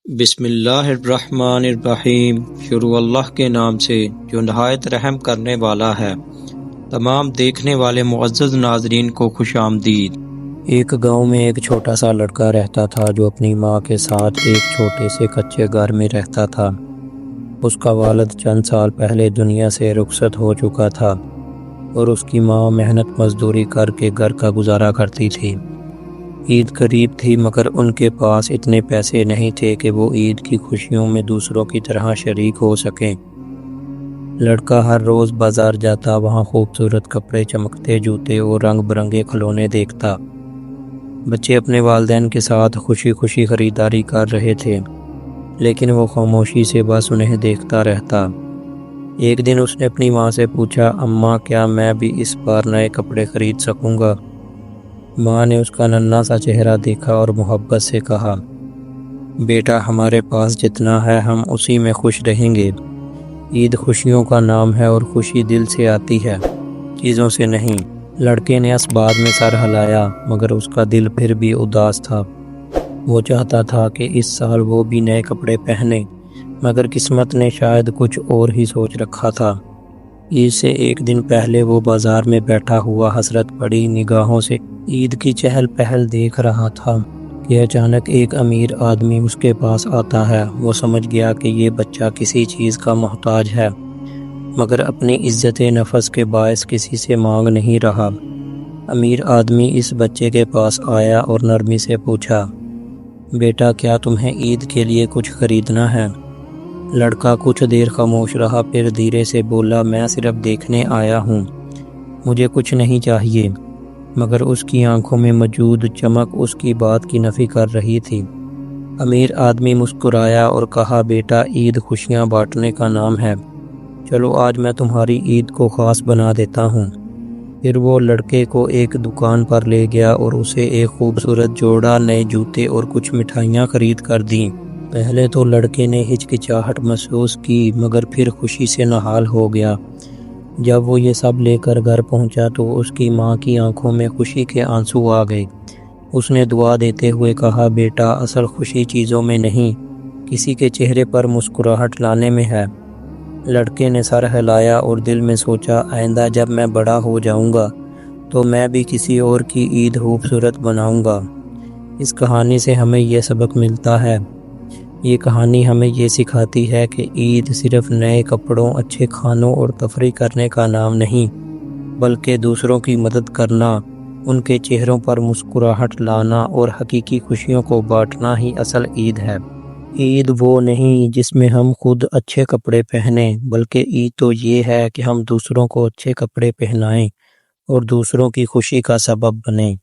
بسم اللہ الرحمن الرحیم۔ شروع اللہ کے نام سے جو نہایت رحم کرنے والا ہے۔ تمام دیکھنے والے معزز ناظرین کو خوش آمدید۔ ایک گاؤں میں ایک چھوٹا سا لڑکا رہتا تھا جو اپنی ماں کے ساتھ ایک چھوٹے سے کچے گھر میں رہتا تھا۔ اس کا والد چند سال پہلے دنیا سے رخصت ہو چکا تھا اور اس کی ماں محنت مزدوری کر کے گھر کا گزارا کرتی تھی۔ عید قریب تھی مگر ان کے پاس اتنے پیسے نہیں تھے کہ وہ عید کی خوشیوں میں دوسروں کی طرح شریک ہو سکیں۔ لڑکا ہر روز بازار جاتا، وہاں خوبصورت کپڑے، چمکتے جوتے اور رنگ برنگے کھلونے دیکھتا۔ بچے اپنے والدین کے ساتھ خوشی خوشی خریداری کر رہے تھے، لیکن وہ خاموشی سے بس انہیں دیکھتا رہتا۔ ایک دن اس نے اپنی ماں سے پوچھا، اماں کیا میں بھی اس بار نئے کپڑے خرید سکوں گا؟ ماں نے اس کا ننھا سا چہرہ دیکھا اور محبت سے کہا، بیٹا ہمارے پاس جتنا ہے ہم اسی میں خوش رہیں گے۔ عید خوشیوں کا نام ہے اور خوشی دل سے آتی ہے، چیزوں سے نہیں۔ لڑکے نے اس بات میں سر ہلایا مگر اس کا دل پھر بھی اداس تھا۔ وہ چاہتا تھا کہ اس سال وہ بھی نئے کپڑے پہنے، مگر قسمت نے شاید کچھ اور ہی سوچ رکھا تھا۔ عید سے ایک دن پہلے وہ بازار میں بیٹھا ہوا حسرت بڑی نگاہوں سے عید کی چہل پہل دیکھ رہا تھا کہ اچانک ایک امیر آدمی اس کے پاس آتا ہے۔ وہ سمجھ گیا کہ یہ بچہ کسی چیز کا محتاج ہے، مگر اپنی عزت نفس کے باعث کسی سے مانگ نہیں رہا۔ امیر آدمی اس بچے کے پاس آیا اور نرمی سے پوچھا، بیٹا کیا تمہیں عید کے لیے کچھ خریدنا ہے؟ لڑکا کچھ دیر خاموش رہا، پھر دھیرے سے بولا، میں صرف دیکھنے آیا ہوں، مجھے کچھ نہیں چاہیے۔ مگر اس کی آنکھوں میں موجود چمک اس کی بات کی نفی کر رہی تھی۔ امیر آدمی مسکرایا اور کہا، بیٹا عید خوشیاں بانٹنے کا نام ہے، چلو آج میں تمہاری عید کو خاص بنا دیتا ہوں۔ پھر وہ لڑکے کو ایک دکان پر لے گیا اور اسے ایک خوبصورت جوڑا نئے جوتے اور کچھ مٹھائیاں خرید کر دیں۔ پہلے تو لڑکے نے ہچکچاہٹ محسوس کی مگر پھر خوشی سے نہال ہو گیا۔ جب وہ یہ سب لے کر گھر پہنچا تو اس کی ماں کی آنکھوں میں خوشی کے آنسو آ گئے۔ اس نے دعا دیتے ہوئے کہا، بیٹا اصل خوشی چیزوں میں نہیں، کسی کے چہرے پر مسکراہٹ لانے میں ہے۔ لڑکے نے سر ہلایا اور دل میں سوچا، آئندہ جب میں بڑا ہو جاؤں گا تو میں بھی کسی اور کی عید خوبصورت بناؤں گا۔ اس کہانی سے ہمیں یہ سبق ملتا ہے، یہ کہانی ہمیں یہ سکھاتی ہے کہ عید صرف نئے کپڑوں، اچھے کھانوں اور تفریح کرنے کا نام نہیں، بلکہ دوسروں کی مدد کرنا، ان کے چہروں پر مسکراہٹ لانا اور حقیقی خوشیوں کو بانٹنا ہی اصل عید ہے۔ عید وہ نہیں جس میں ہم خود اچھے کپڑے پہنیں، بلکہ عید تو یہ ہے کہ ہم دوسروں کو اچھے کپڑے پہنائیں اور دوسروں کی خوشی کا سبب بنیں۔